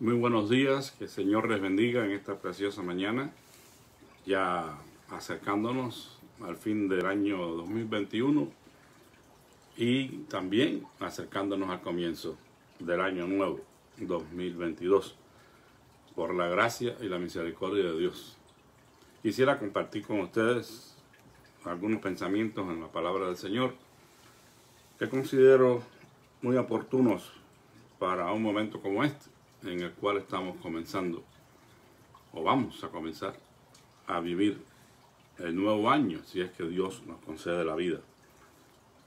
Muy buenos días, que el Señor les bendiga en esta preciosa mañana, ya acercándonos al fin del año 2021 y también acercándonos al comienzo del año nuevo 2022, por la gracia y la misericordia de Dios. Quisiera compartir con ustedes algunos pensamientos en la palabra del Señor que considero muy oportunos para un momento como este, en el cual estamos comenzando, o vamos a comenzar, a vivir el nuevo año, si es que Dios nos concede la vida.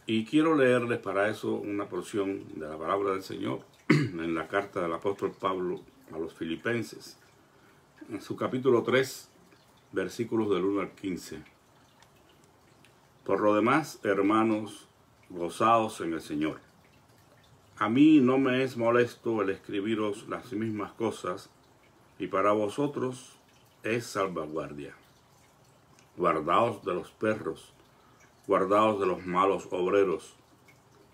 Y quiero leerles para eso una porción de la palabra del Señor en la carta del apóstol Pablo a los Filipenses, en su capítulo 3, versículos del 1 al 15. Por lo demás, hermanos, gozaos en el Señor. A mí no me es molesto el escribiros las mismas cosas, y para vosotros es salvaguardia. Guardaos de los perros, guardaos de los malos obreros,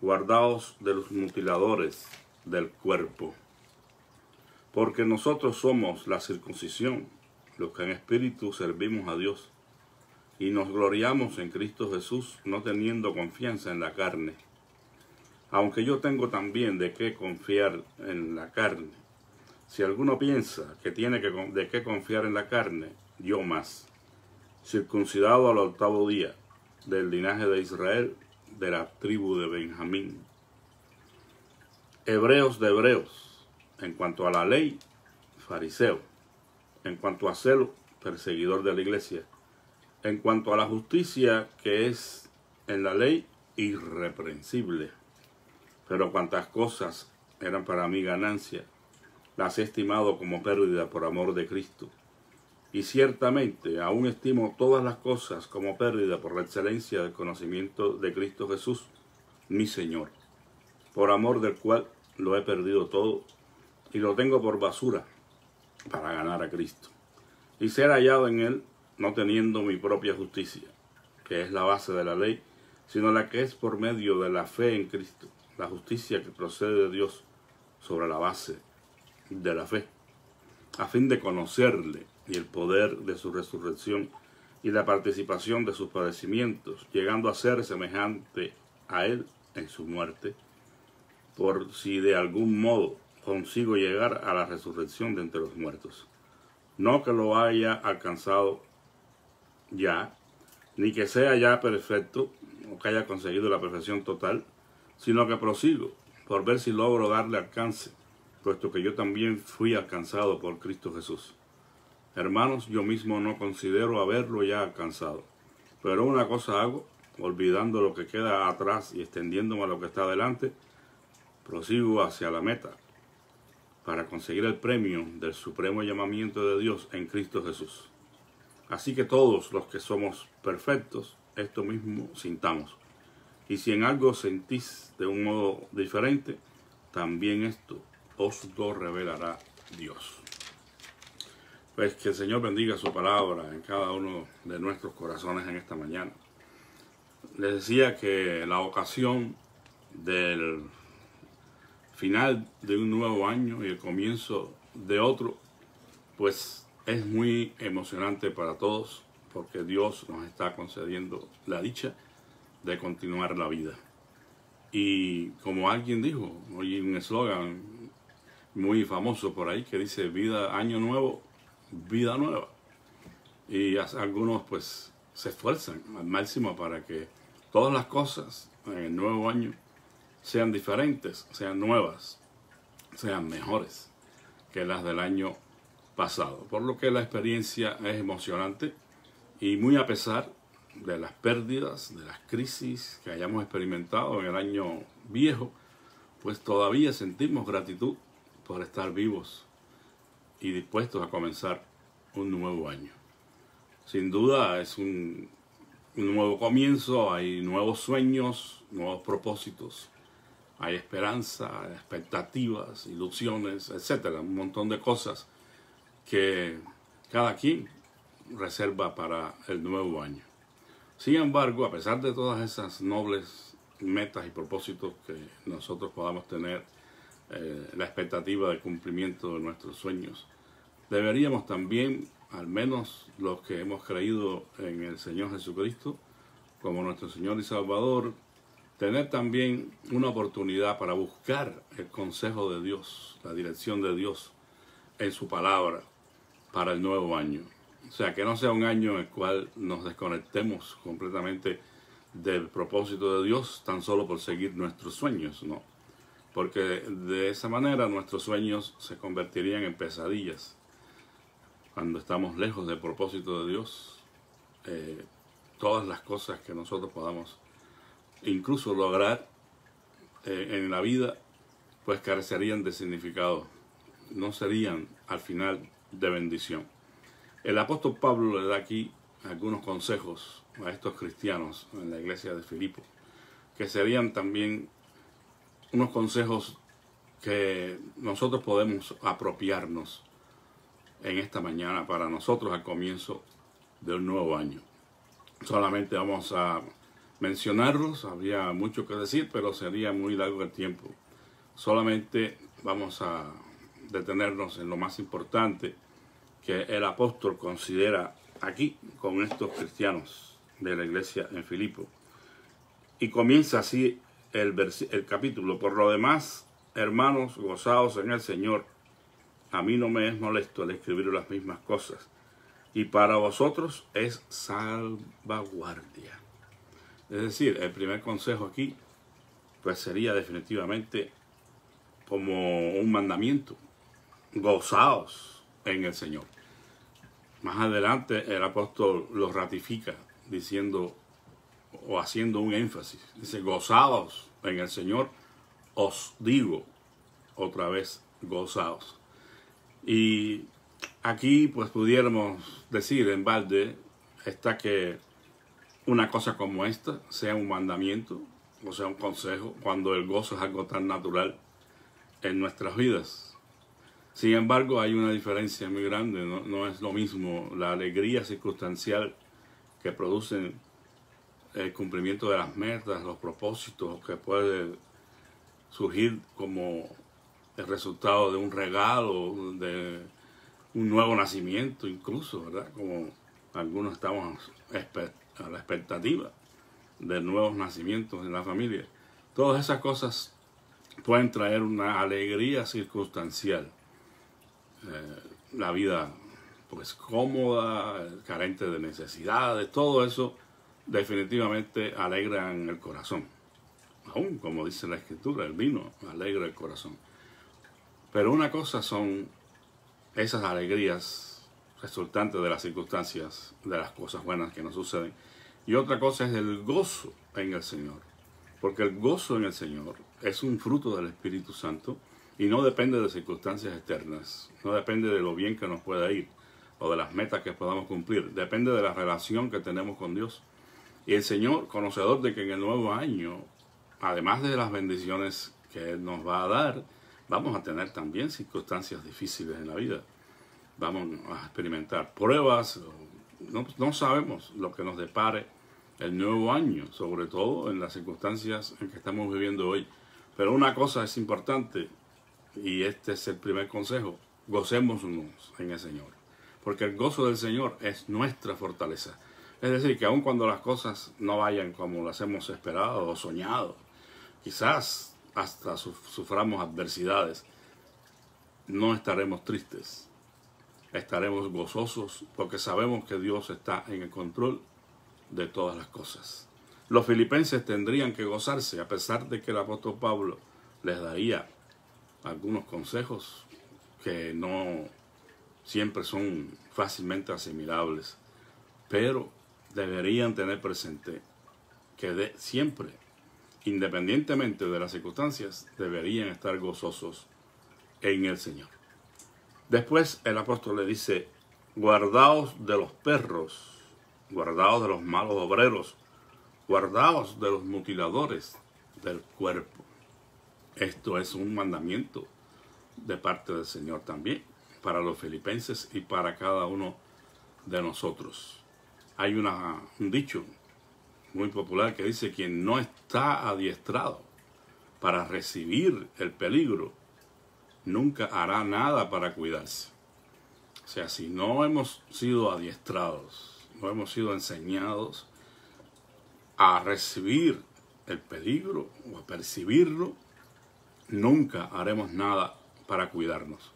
guardaos de los mutiladores del cuerpo. Porque nosotros somos la circuncisión, los que en espíritu servimos a Dios, y nos gloriamos en Cristo Jesús, no teniendo confianza en la carne. Aunque yo tengo también de qué confiar en la carne. Si alguno piensa que tiene de qué confiar en la carne, yo más. Circuncidado al 8º día, del linaje de Israel, de la tribu de Benjamín. Hebreos de hebreos, en cuanto a la ley, fariseo. En cuanto a celo, perseguidor de la iglesia. En cuanto a la justicia que es en la ley, irreprensible. Pero cuantas cosas eran para mí ganancia, las he estimado como pérdida por amor de Cristo. Y ciertamente aún estimo todas las cosas como pérdida por la excelencia del conocimiento de Cristo Jesús, mi Señor, por amor del cual lo he perdido todo y lo tengo por basura para ganar a Cristo. Y ser hallado en Él, no teniendo mi propia justicia, que es la base de la ley, sino la que es por medio de la fe en Cristo. La justicia que procede de Dios sobre la base de la fe, a fin de conocerle y el poder de su resurrección y la participación de sus padecimientos, llegando a ser semejante a él en su muerte, por si de algún modo consigo llegar a la resurrección de entre los muertos. No que lo haya alcanzado ya, ni que sea ya perfecto, o que haya conseguido la perfección total, sino que prosigo por ver si logro darle alcance, puesto que yo también fui alcanzado por Cristo Jesús. Hermanos, yo mismo no considero haberlo ya alcanzado, pero una cosa hago, olvidando lo que queda atrás y extendiéndome a lo que está adelante, prosigo hacia la meta, para conseguir el premio del supremo llamamiento de Dios en Cristo Jesús. Así que todos los que somos perfectos, esto mismo sintamos. Y si en algo sentís de un modo diferente, también esto os lo revelará Dios. Pues que el Señor bendiga su palabra en cada uno de nuestros corazones en esta mañana. Les decía que la ocasión del final de un nuevo año y el comienzo de otro, pues es muy emocionante para todos, porque Dios nos está concediendo la dicha de continuar la vida. Y como alguien dijo, oí un eslogan muy famoso por ahí que dice: vida, año nuevo, vida nueva. Y algunos pues se esfuerzan al máximo para que todas las cosas en el nuevo año sean diferentes, sean nuevas, sean mejores que las del año pasado. Por lo que la experiencia es emocionante y muy a pesar de las pérdidas, de las crisis que hayamos experimentado en el año viejo, pues todavía sentimos gratitud por estar vivos y dispuestos a comenzar un nuevo año. Sin duda es un nuevo comienzo, hay nuevos sueños, nuevos propósitos, hay esperanza, expectativas, ilusiones, etcétera, un montón de cosas que cada quien reserva para el nuevo año. Sin embargo, a pesar de todas esas nobles metas y propósitos que nosotros podamos tener la expectativa de cumplimiento de nuestros sueños. Deberíamos también, al menos los que hemos creído en el Señor Jesucristo como nuestro Señor y Salvador, tener también una oportunidad para buscar el consejo de Dios, la dirección de Dios en su palabra para el nuevo año. O sea, que no sea un año en el cual nos desconectemos completamente del propósito de Dios tan solo por seguir nuestros sueños, ¿no? Porque de esa manera nuestros sueños se convertirían en pesadillas. Cuando estamos lejos del propósito de Dios, todas las cosas que nosotros podamos incluso lograr en la vida, pues carecerían de significado, no serían al final de bendición. El apóstol Pablo le da aquí algunos consejos a estos cristianos en la iglesia de Filipo, que serían también unos consejos que nosotros podemos apropiarnos en esta mañana para nosotros al comienzo del nuevo año. Solamente vamos a mencionarlos, habría mucho que decir, pero sería muy largo el tiempo. Solamente vamos a detenernos en lo más importante que el apóstol considera aquí con estos cristianos de la iglesia en Filipo. Y comienza así el capítulo. Por lo demás, hermanos, gozaos en el Señor. A mí no me es molesto el escribir las mismas cosas, y para vosotros es salvaguardia. Es decir, el primer consejo aquí pues sería definitivamente como un mandamiento: gozaos en el Señor. Más adelante el apóstol lo ratifica diciendo o haciendo un énfasis. Dice: gozaos en el Señor, os digo otra vez, gozaos. Y aquí pues pudiéramos decir en balde está que una cosa como esta sea un mandamiento o sea un consejo, cuando el gozo es algo tan natural en nuestras vidas. Sin embargo, hay una diferencia muy grande, no es lo mismo la alegría circunstancial que producen el cumplimiento de las metas, los propósitos, que puede surgir como el resultado de un regalo, de un nuevo nacimiento incluso, ¿verdad? Como algunos estamos a la expectativa de nuevos nacimientos en la familia. Todas esas cosas pueden traer una alegría circunstancial. La vida pues cómoda, carente de necesidades, todo eso definitivamente alegra en el corazón. Aún, como dice la Escritura, el vino alegra el corazón. Pero una cosa son esas alegrías resultantes de las circunstancias, de las cosas buenas que nos suceden, y otra cosa es el gozo en el Señor. Porque el gozo en el Señor es un fruto del Espíritu Santo y no depende de circunstancias externas, no depende de lo bien que nos pueda ir o de las metas que podamos cumplir, depende de la relación que tenemos con Dios. Y el Señor, conocedor de que en el nuevo año, además de las bendiciones que Él nos va a dar, vamos a tener también circunstancias difíciles en la vida. Vamos a experimentar pruebas, no sabemos lo que nos depare el nuevo año, sobre todo en las circunstancias en que estamos viviendo hoy. Pero una cosa es importante, y este es el primer consejo: gocémonos en el Señor, porque el gozo del Señor es nuestra fortaleza. Es decir, que aun cuando las cosas no vayan como las hemos esperado o soñado, quizás hasta suframos adversidades, no estaremos tristes, estaremos gozosos, porque sabemos que Dios está en el control de todas las cosas. Los filipenses tendrían que gozarse, a pesar de que el apóstol Pablo les daría algunos consejos que no siempre son fácilmente asimilables, pero deberían tener presente que siempre, independientemente de las circunstancias, deberían estar gozosos en el Señor. Después el apóstol le dice: guardaos de los perros, guardaos de los malos obreros, guardaos de los mutiladores del cuerpo. Esto es un mandamiento de parte del Señor también, para los filipenses y para cada uno de nosotros. Hay un dicho muy popular que dice: quien no está adiestrado para recibir el peligro, nunca hará nada para cuidarse. O sea, si no hemos sido adiestrados, no hemos sido enseñados a recibir el peligro o a percibirlo, nunca haremos nada para cuidarnos.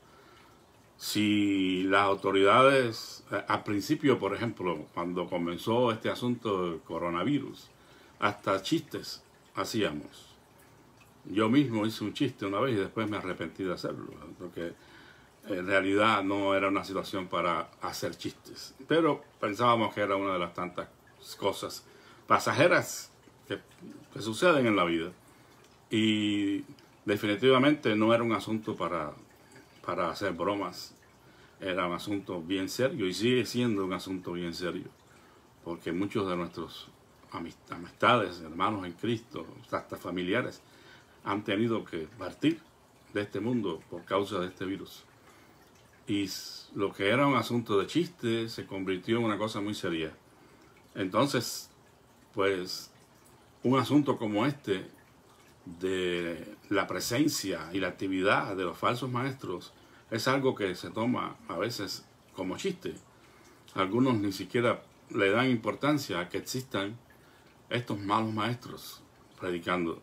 Si las autoridades, al principio, por ejemplo, cuando comenzó este asunto del coronavirus, hasta chistes hacíamos. Yo mismo hice un chiste una vez y después me arrepentí de hacerlo, porque en realidad no era una situación para hacer chistes. Pero pensábamos que era una de las tantas cosas pasajeras que suceden en la vida. Y definitivamente no era un asunto para hacer bromas. Era un asunto bien serio y sigue siendo un asunto bien serio. Porque muchos de nuestros amistades, hermanos en Cristo, hasta familiares, han tenido que partir de este mundo por causa de este virus. Y lo que era un asunto de chiste se convirtió en una cosa muy seria. Entonces, pues, un asunto como este, de la presencia y la actividad de los falsos maestros, es algo que se toma a veces como chiste. Algunos ni siquiera le dan importancia a que existan estos malos maestros predicando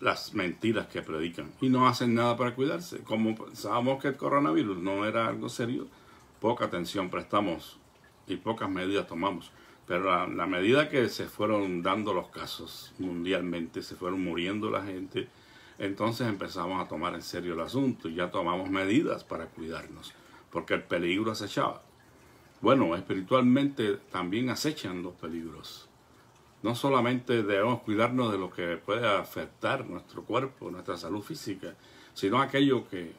las mentiras que predican y no hacen nada para cuidarse. Como pensábamos que el coronavirus no era algo serio, poca atención prestamos y pocas medidas tomamos. Pero a la medida que se fueron dando los casos mundialmente, se fueron muriendo la gente, entonces empezamos a tomar en serio el asunto y ya tomamos medidas para cuidarnos, porque el peligro acechaba. Bueno, espiritualmente también acechan los peligros. No solamente debemos cuidarnos de lo que puede afectar nuestro cuerpo, nuestra salud física, sino aquello que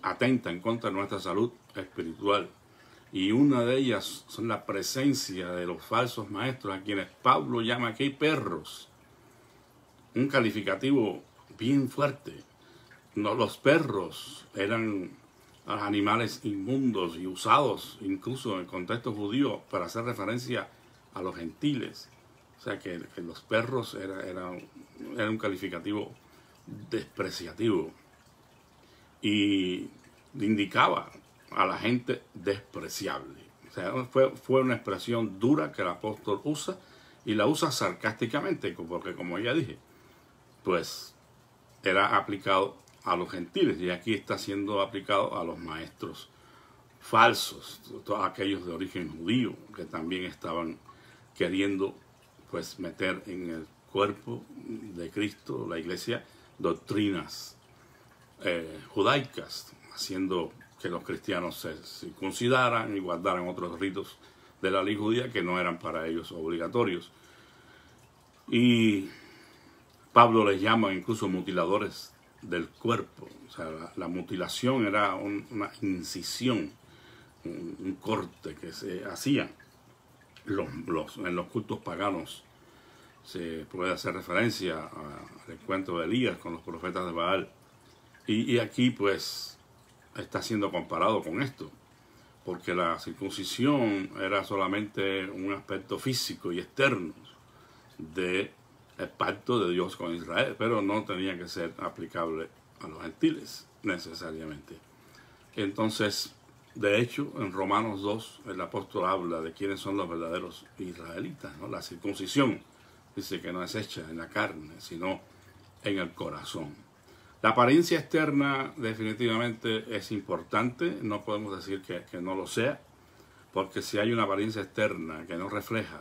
atenta en contra de nuestra salud espiritual. Y una de ellas son la presencia de los falsos maestros, a quienes Pablo llama aquí perros. Un calificativo bien fuerte. No, los perros eran animales inmundos y usados incluso en el contexto judío para hacer referencia a los gentiles. O sea que los perros era un calificativo despreciativo y indicaba a la gente despreciable. O sea, fue una expresión dura que el apóstol usa y la usa sarcásticamente, porque como ya dije, pues era aplicado a los gentiles y aquí está siendo aplicado a los maestros falsos, todos aquellos de origen judío que también estaban queriendo pues meter en el cuerpo de Cristo, la iglesia, doctrinas judaicas, haciendo que los cristianos se circuncidaran y guardaran otros ritos de la ley judía que no eran para ellos obligatorios. Y Pablo les llama incluso mutiladores del cuerpo. O sea, la mutilación era una incisión, un corte que se hacía en los cultos paganos. Se puede hacer referencia al encuentro de Elías con los profetas de Baal. Y aquí pues está siendo comparado con esto, porque la circuncisión era solamente un aspecto físico y externo del pacto de Dios con Israel, pero no tenía que ser aplicable a los gentiles necesariamente. Entonces, de hecho, en Romanos 2, el apóstol habla de quiénes son los verdaderos israelitas, ¿no? La circuncisión dice que no es hecha en la carne, sino en el corazón. La apariencia externa definitivamente es importante, no podemos decir que no lo sea, porque si hay una apariencia externa que no refleja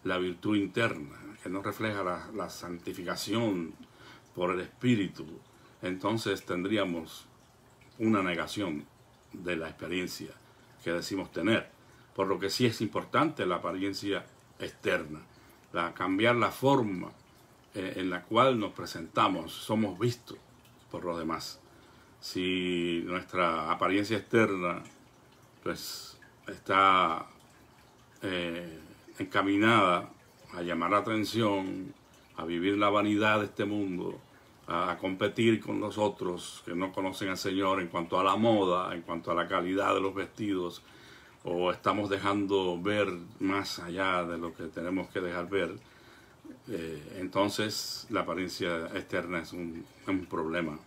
la virtud interna, que no refleja la santificación por el Espíritu, entonces tendríamos una negación de la experiencia que decimos tener. Por lo que sí es importante la apariencia externa, cambiar la forma en la cual nos presentamos, somos vistos por los demás. Si nuestra apariencia externa pues está encaminada a llamar la atención, a vivir la vanidad de este mundo, a competir con los otros que no conocen al Señor en cuanto a la moda, en cuanto a la calidad de los vestidos, o estamos dejando ver más allá de lo que tenemos que dejar ver, entonces la apariencia externa es un problema.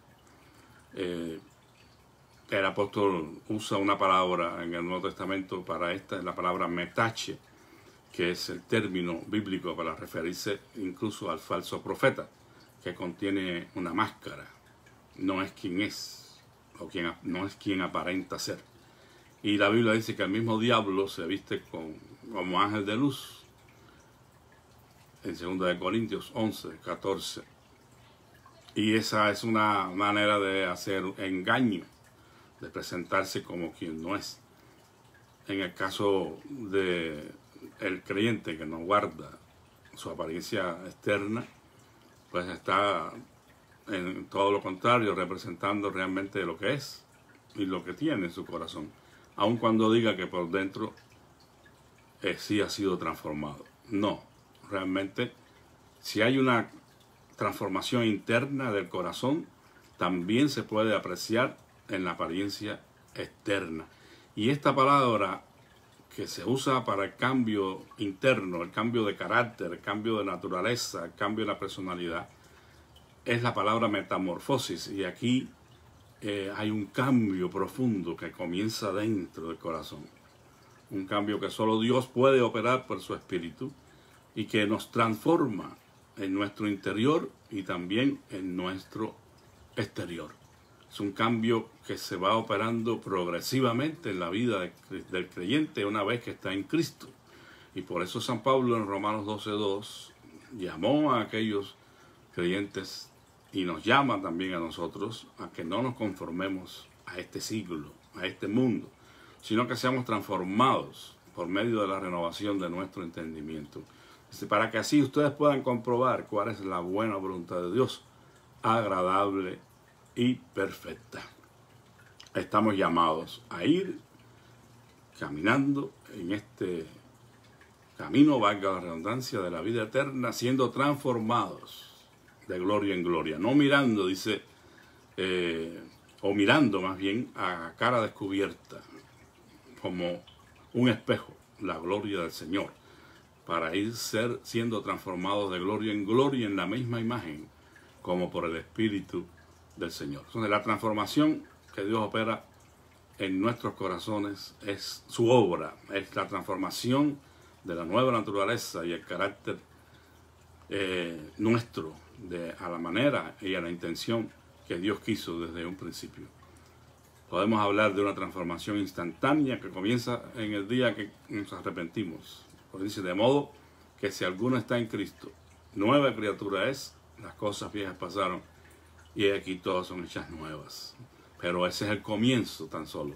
El apóstol usa una palabra en el Nuevo Testamento para esta, es la palabra metache, que es el término bíblico para referirse incluso al falso profeta, que contiene una máscara, no es quien es, no es quien aparenta ser. Y la Biblia dice que el mismo diablo se viste como ángel de luz, en 2 Corintios 11, 14. Y esa es una manera de hacer engaño, de presentarse como quien no es. En el caso de el creyente que no guarda su apariencia externa, pues está en todo lo contrario, representando realmente lo que es y lo que tiene en su corazón, aun cuando diga que por dentro sí ha sido transformado. No, realmente si hay una transformación interna del corazón, también se puede apreciar en la apariencia externa. Y esta palabra que se usa para el cambio interno, el cambio de carácter, el cambio de naturaleza, el cambio de la personalidad, es la palabra metamorfosis. Y aquí hay un cambio profundo que comienza dentro del corazón. Un cambio que solo Dios puede operar por su Espíritu y que nos transforma en nuestro interior y también en nuestro exterior. Es un cambio que se va operando progresivamente en la vida del creyente una vez que está en Cristo. Y por eso San Pablo en Romanos 12:2 llamó a aquellos creyentes y nos llama también a nosotros a que no nos conformemos a este siglo, a este mundo, sino que seamos transformados por medio de la renovación de nuestro entendimiento. Para que así ustedes puedan comprobar cuál es la buena voluntad de Dios, agradable y perfecta. Estamos llamados a ir caminando en este camino, valga la redundancia, de la vida eterna, siendo transformados de gloria en gloria. No mirando, dice, o mirando más bien a cara descubierta, como un espejo, la gloria del Señor, para ir siendo transformados de gloria en gloria en la misma imagen, como por el Espíritu del Señor. Entonces, la transformación que Dios opera en nuestros corazones es su obra, es la transformación de la nueva naturaleza y el carácter nuestro, a la manera y a la intención que Dios quiso desde un principio. Podemos hablar de una transformación instantánea que comienza en el día que nos arrepentimos. Pues dice, de modo que si alguno está en Cristo, nueva criatura es, las cosas viejas pasaron y aquí todas son hechas nuevas. Pero ese es el comienzo tan solo.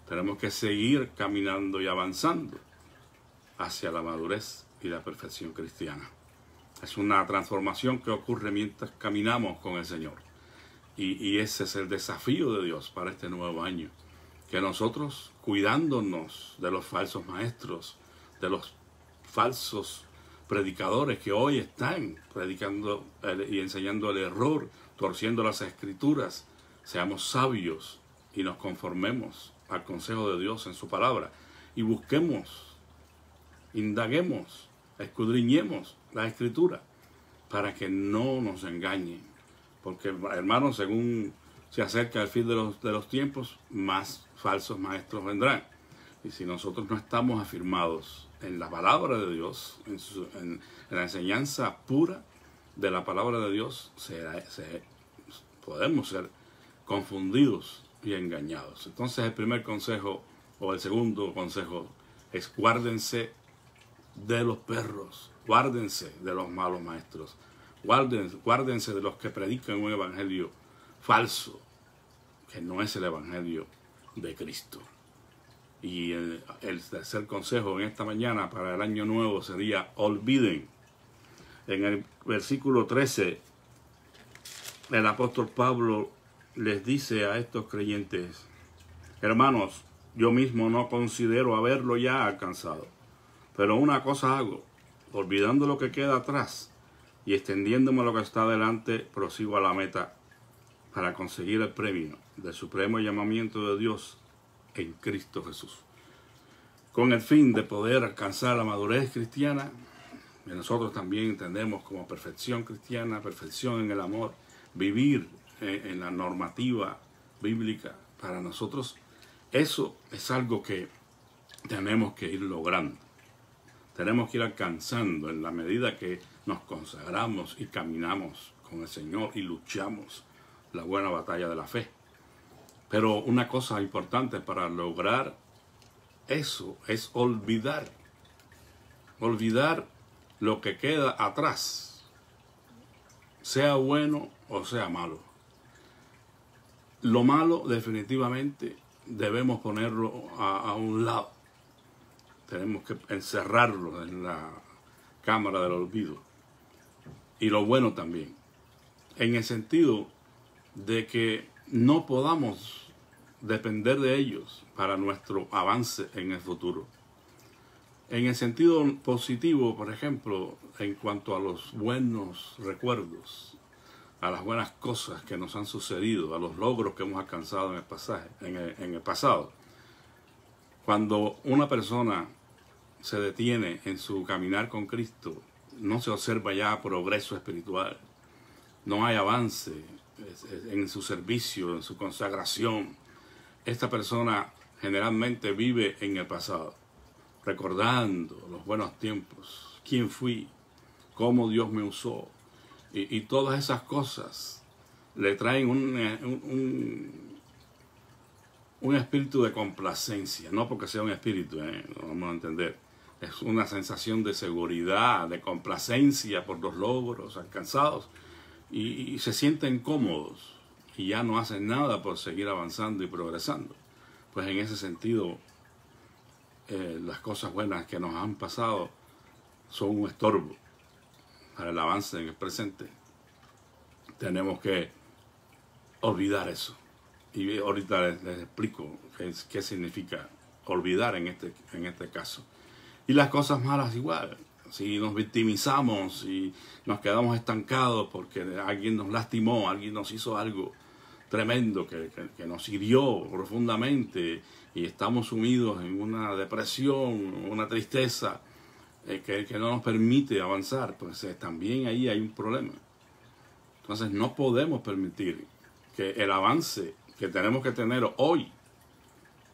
Tenemos que seguir caminando y avanzando hacia la madurez y la perfección cristiana. Es una transformación que ocurre mientras caminamos con el Señor. Y ese es el desafío de Dios para este nuevo año. Que nosotros, cuidándonos de los falsos maestros, de los falsos predicadores que hoy están predicando y enseñando el error, torciendo las escrituras, seamos sabios y nos conformemos al consejo de Dios en su palabra y busquemos, indaguemos, escudriñemos la escritura para que no nos engañen, porque hermanos, según se acerca el fin de los tiempos, más falsos maestros vendrán. Y si nosotros no estamos afirmados en la palabra de Dios, en la enseñanza pura de la palabra de Dios, podemos ser confundidos y engañados. Entonces el primer consejo, o el segundo consejo, es guárdense de los perros, guárdense de los malos maestros, guárdense de los que predican un evangelio falso, que no es el evangelio de Cristo. Y el tercer consejo en esta mañana para el año nuevo sería: olviden. En el versículo 13, el apóstol Pablo les dice a estos creyentes: hermanos, yo mismo no considero haberlo ya alcanzado, pero una cosa hago, olvidando lo que queda atrás y extendiéndome lo que está delante, prosigo a la meta para conseguir el premio del supremo llamamiento de Dios en Cristo Jesús, con el fin de poder alcanzar la madurez cristiana, que nosotros también entendemos como perfección cristiana, perfección en el amor, vivir en la normativa bíblica para nosotros, eso es algo que tenemos que ir logrando. Tenemos que ir alcanzando en la medida que nos consagramos y caminamos con el Señor y luchamos la buena batalla de la fe. Pero una cosa importante para lograr eso es olvidar lo que queda atrás, sea bueno o sea malo. Lo malo definitivamente debemos ponerlo a un lado. Tenemos que encerrarlo en la cámara del olvido. Y lo bueno también, en el sentido de que no podamos depender de ellos para nuestro avance en el futuro. En el sentido positivo, por ejemplo, en cuanto a los buenos recuerdos, a las buenas cosas que nos han sucedido, a los logros que hemos alcanzado en el pasado. Cuando una persona se detiene en su caminar con Cristo, no se observa ya progreso espiritual, no hay avance en su servicio, en su consagración. Esta persona generalmente vive en el pasado, recordando los buenos tiempos, quién fui, cómo Dios me usó, y todas esas cosas le traen un espíritu de complacencia, no porque sea un espíritu, lo vamos a entender. Es una sensación de seguridad, de complacencia por los logros alcanzados, y se sienten cómodos y ya no hacen nada por seguir avanzando y progresando. Pues en ese sentido, las cosas buenas que nos han pasado son un estorbo para el avance en el presente. Tenemos que olvidar eso. Y ahorita les explico qué significa olvidar en este caso. Y las cosas malas igual. Si nos victimizamos y nos quedamos estancados porque alguien nos lastimó, alguien nos hizo algo tremendo que nos hirió profundamente y estamos sumidos en una depresión, una tristeza que no nos permite avanzar, pues también ahí hay un problema. Entonces no podemos permitir que el avance que tenemos que tener hoy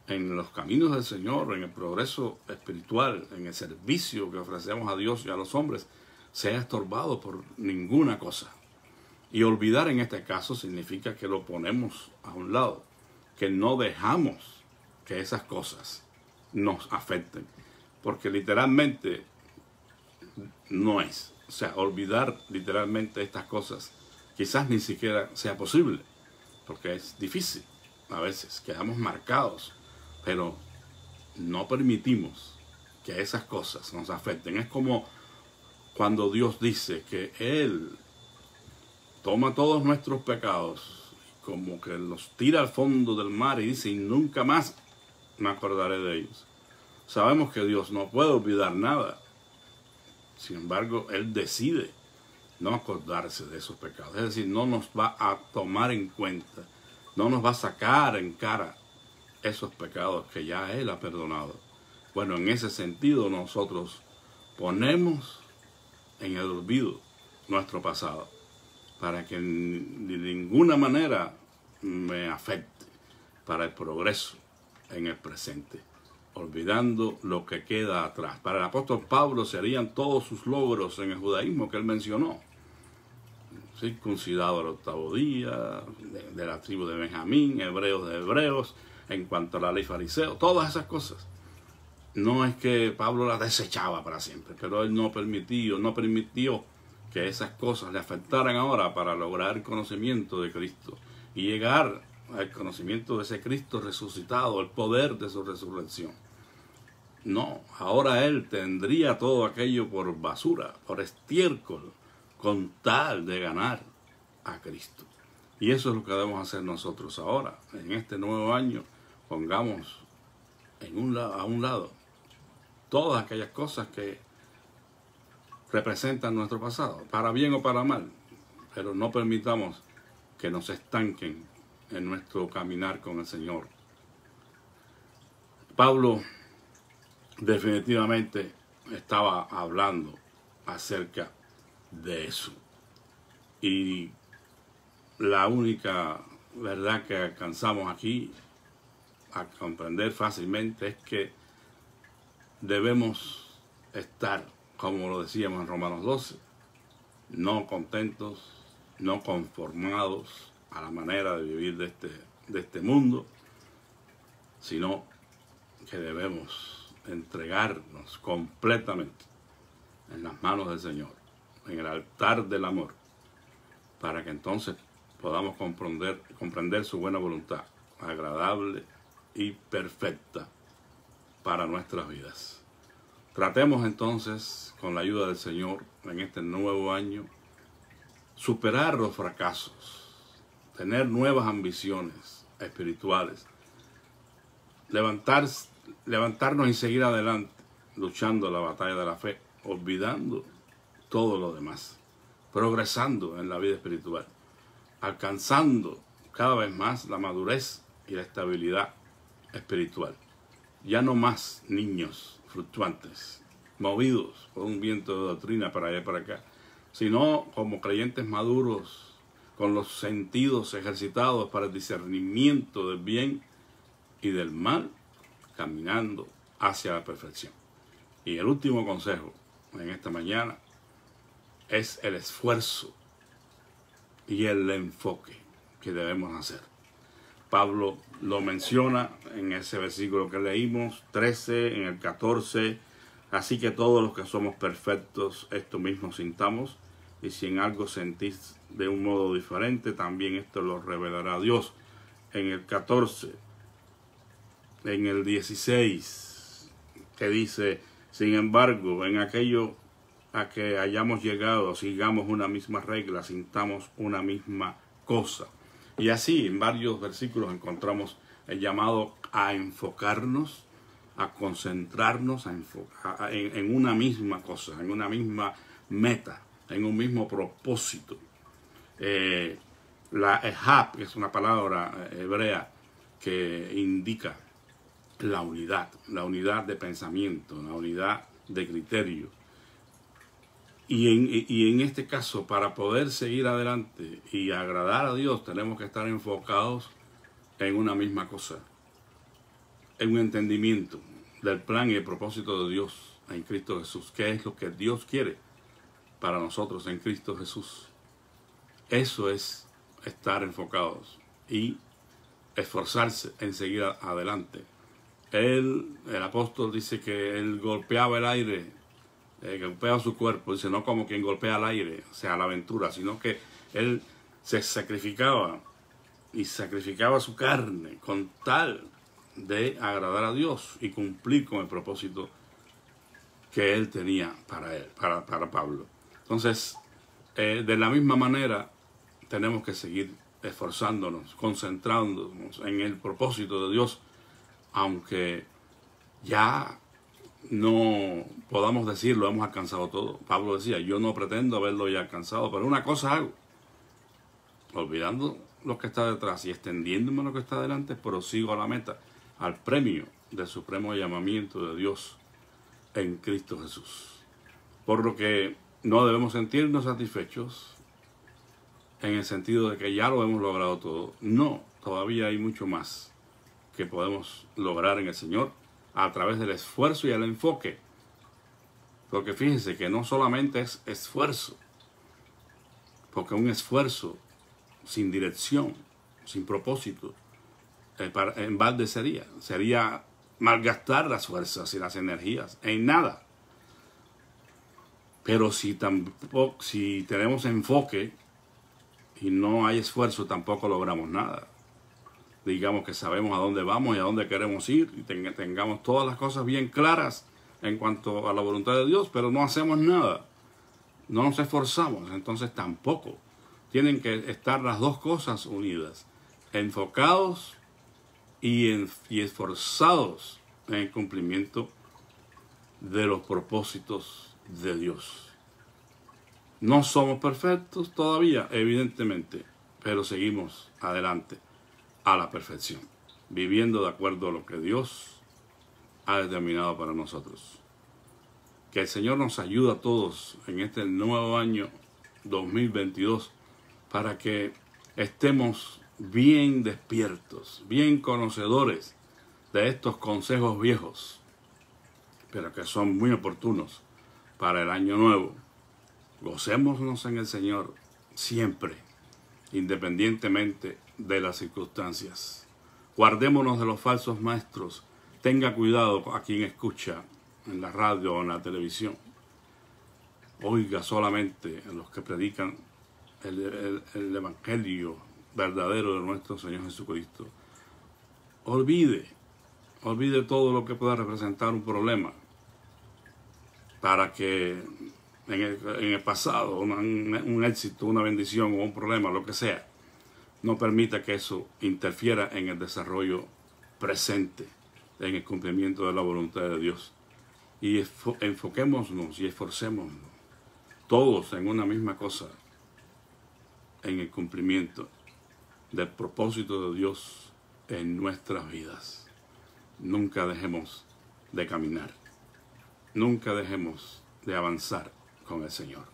en los caminos del Señor, en el progreso espiritual, en el servicio que ofrecemos a Dios y a los hombres, sea estorbado por ninguna cosa. Y olvidar en este caso significa que lo ponemos a un lado, que no dejamos que esas cosas nos afecten, porque literalmente no es. O sea, olvidar literalmente estas cosas quizás ni siquiera sea posible, porque es difícil. A veces quedamos marcados, pero no permitimos que esas cosas nos afecten. Es como cuando Dios dice que Él toma todos nuestros pecados, como que los tira al fondo del mar y dice, y nunca más me acordaré de ellos. Sabemos que Dios no puede olvidar nada. Sin embargo, Él decide no acordarse de esos pecados. Es decir, no nos va a tomar en cuenta, no nos va a sacar en cara esos pecados que ya Él ha perdonado. Bueno, en ese sentido nosotros ponemos en el olvido nuestro pasado para que de ninguna manera me afecte para el progreso en el presente, olvidando lo que queda atrás. Para el apóstol Pablo serían todos sus logros en el judaísmo que él mencionó. Circuncidado al 8º día, de la tribu de Benjamín, hebreos de hebreos, en cuanto a la ley fariseo, todas esas cosas. No es que Pablo las desechaba para siempre, pero él no permitió que esas cosas le afectaran ahora para lograr el conocimiento de Cristo y llegar al conocimiento de ese Cristo resucitado, el poder de su resurrección. No, ahora él tendría todo aquello por basura, por estiércol, con tal de ganar a Cristo. Y eso es lo que debemos hacer nosotros ahora, en este nuevo año. Pongamos a un lado todas aquellas cosas que representan nuestro pasado, para bien o para mal, pero no permitamos que nos estanquen en nuestro caminar con el Señor. Pablo definitivamente estaba hablando acerca de eso, y la única verdad que alcanzamos aquí a comprender fácilmente es que debemos estar, como lo decíamos en Romanos 12, no contentos, no conformados a la manera de vivir de este mundo, sino que debemos entregarnos completamente en las manos del Señor, en el altar del amor, para que entonces podamos comprender su buena voluntad, agradable y perfecta para nuestras vidas. Tratemos entonces, con la ayuda del Señor, en este nuevo año, superar los fracasos, tener nuevas ambiciones espirituales, levantarnos y seguir adelante, luchando la batalla de la fe, olvidando todo lo demás, progresando en la vida espiritual, alcanzando cada vez más la madurez y la estabilidad espiritual. Ya no más niños fluctuantes, movidos por un viento de doctrina para allá y para acá, sino como creyentes maduros, con los sentidos ejercitados para el discernimiento del bien y del mal, caminando hacia la perfección. Y el último consejo en esta mañana es el esfuerzo y el enfoque que debemos hacer. Pablo lo menciona en ese versículo que leímos, 13, en el 14, así que todos los que somos perfectos, esto mismo sintamos, y si en algo sentís de un modo diferente, también esto lo revelará Dios. En el 14, en el 16, que dice, sin embargo, en aquello a que hayamos llegado, sigamos una misma regla, sintamos una misma cosa. Y así en varios versículos encontramos el llamado a enfocarnos, a concentrarnos en una misma cosa, en una misma meta, en un mismo propósito. La ehab es una palabra hebrea que indica la unidad de pensamiento, la unidad de criterio. Y en este caso, para poder seguir adelante y agradar a Dios, tenemos que estar enfocados en una misma cosa, en un entendimiento del plan y el propósito de Dios en Cristo Jesús. ¿Qué es lo que Dios quiere para nosotros en Cristo Jesús? Eso es estar enfocados y esforzarse en seguir adelante. El apóstol dice que él golpeaba el aire, golpeaba su cuerpo, dice, no como quien golpea el aire, o sea, la aventura, sino que él se sacrificaba y sacrificaba su carne con tal de agradar a Dios y cumplir con el propósito que él tenía para él, para Pablo. Entonces, de la misma manera, tenemos que seguir esforzándonos, concentrándonos en el propósito de Dios, aunque ya no podamos decirlo, hemos alcanzado todo. Pablo decía, yo no pretendo haberlo ya alcanzado, pero una cosa hago, olvidando lo que está detrás y extendiéndome lo que está delante, prosigo a la meta, al premio del supremo llamamiento de Dios en Cristo Jesús. Por lo que no debemos sentirnos satisfechos en el sentido de que ya lo hemos logrado todo. No, todavía hay mucho más que podemos lograr en el Señor a través del esfuerzo y el enfoque. Porque fíjense que no solamente es esfuerzo, porque un esfuerzo sin dirección, sin propósito, en balde sería malgastar las fuerzas y las energías en nada. Pero si tenemos enfoque y no hay esfuerzo, tampoco logramos nada. Digamos que sabemos a dónde vamos y a dónde queremos ir y tengamos todas las cosas bien claras en cuanto a la voluntad de Dios, pero no hacemos nada, no nos esforzamos, entonces tampoco. Tienen que estar las dos cosas unidas, enfocados y esforzados en el cumplimiento de los propósitos de Dios. No somos perfectos todavía, evidentemente, pero seguimos adelante a la perfección, viviendo de acuerdo a lo que Dios ha determinado para nosotros. Que el Señor nos ayude a todos en este nuevo año 2022 para que estemos bien despiertos, bien conocedores de estos consejos viejos, pero que son muy oportunos para el año nuevo. Gocémonos en el Señor siempre, independientemente de las circunstancias. Guardémonos de los falsos maestros. Tenga cuidado a quien escucha en la radio o en la televisión. Oiga solamente a los que predican el evangelio verdadero de nuestro Señor Jesucristo. Olvide todo lo que pueda representar un problema, para que en el pasado un éxito, una bendición o un problema, lo que sea, no permita que eso interfiera en el desarrollo presente, en el cumplimiento de la voluntad de Dios. Y enfoquémonos y esforcémonos todos en una misma cosa, en el cumplimiento del propósito de Dios en nuestras vidas. Nunca dejemos de caminar, nunca dejemos de avanzar con el Señor.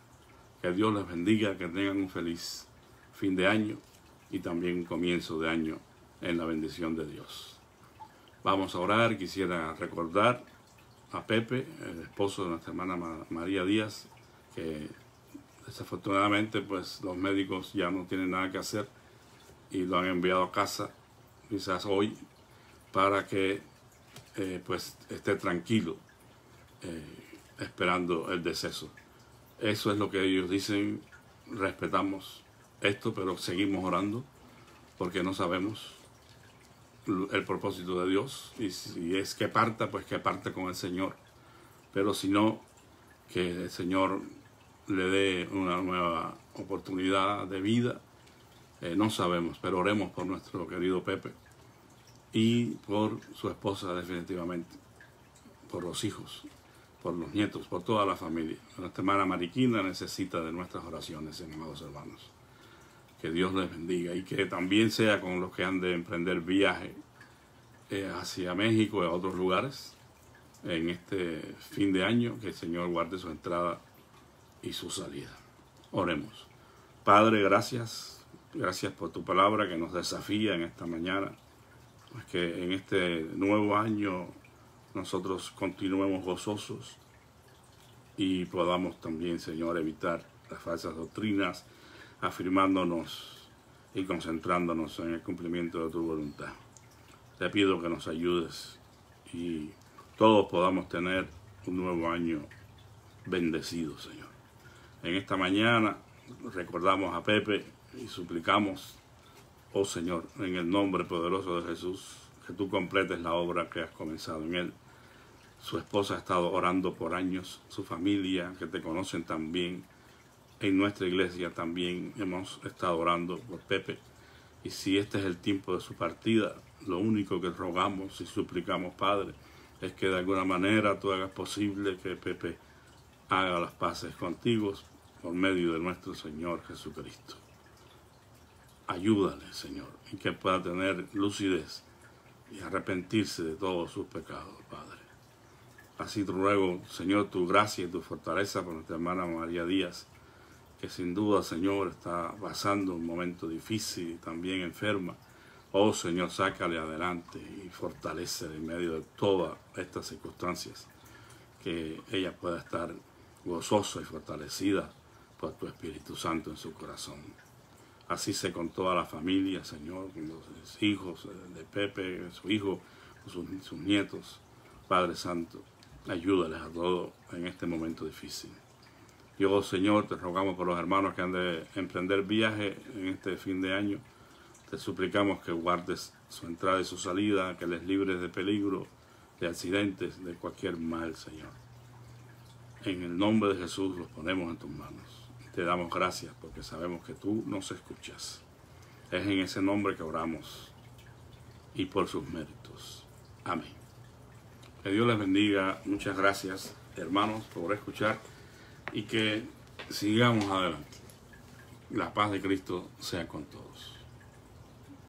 Que Dios les bendiga, que tengan un feliz fin de año y también un comienzo de año en la bendición de Dios. Vamos a orar. Quisiera recordar a Pepe, el esposo de nuestra hermana María Díaz, que desafortunadamente pues los médicos ya no tienen nada que hacer y lo han enviado a casa, quizás hoy, para que pues esté tranquilo, esperando el deceso. Eso es lo que ellos dicen. Respetamos esto, pero seguimos orando, porque no sabemos el propósito de Dios, y si es que parta, pues que parte con el Señor, pero si no, que el Señor le dé una nueva oportunidad de vida. No sabemos, pero oremos por nuestro querido Pepe y por su esposa, definitivamente, por los hijos, por los nietos, por toda la familia. Nuestra hermana Mariquina necesita de nuestras oraciones, amados hermanos. Que Dios les bendiga y que también sea con los que han de emprender viaje hacia México y a otros lugares en este fin de año, que el Señor guarde su entrada y su salida. Oremos. Padre, gracias por tu palabra que nos desafía en esta mañana, pues que en este nuevo año nosotros continuemos gozosos y podamos también, Señor, evitar las falsas doctrinas, afirmándonos y concentrándonos en el cumplimiento de tu voluntad. Te pido que nos ayudes y todos podamos tener un nuevo año bendecido, Señor. En esta mañana recordamos a Pepe y suplicamos, oh Señor, en el nombre poderoso de Jesús, que tú completes la obra que has comenzado en él. Su esposa ha estado orando por años, su familia, que te conocen también. En nuestra iglesia también hemos estado orando por Pepe. Y si este es el tiempo de su partida, lo único que rogamos y suplicamos, Padre, es que de alguna manera tú hagas posible que Pepe haga las paces contigo por medio de nuestro Señor Jesucristo. Ayúdale, Señor, y que pueda tener lucidez y arrepentirse de todos sus pecados, Padre. Así te ruego, Señor, tu gracia y tu fortaleza por nuestra hermana María Díaz, que sin duda, Señor, está pasando un momento difícil y también enferma. Oh, Señor, sácale adelante y fortalécele en medio de todas estas circunstancias, que ella pueda estar gozosa y fortalecida por tu Espíritu Santo en su corazón. Así sea con toda la familia, Señor, con los hijos de Pepe, su hijo, sus nietos. Padre Santo, ayúdales a todos en este momento difícil. Y, oh Señor, te rogamos por los hermanos que han de emprender viaje en este fin de año. Te suplicamos que guardes su entrada y su salida, que les libres de peligro, de accidentes, de cualquier mal, Señor. En el nombre de Jesús los ponemos en tus manos. Te damos gracias porque sabemos que tú nos escuchas. Es en ese nombre que oramos y por sus méritos. Amén. Que Dios les bendiga. Muchas gracias, hermanos, por escuchar y que sigamos adelante. La paz de Cristo sea con todos.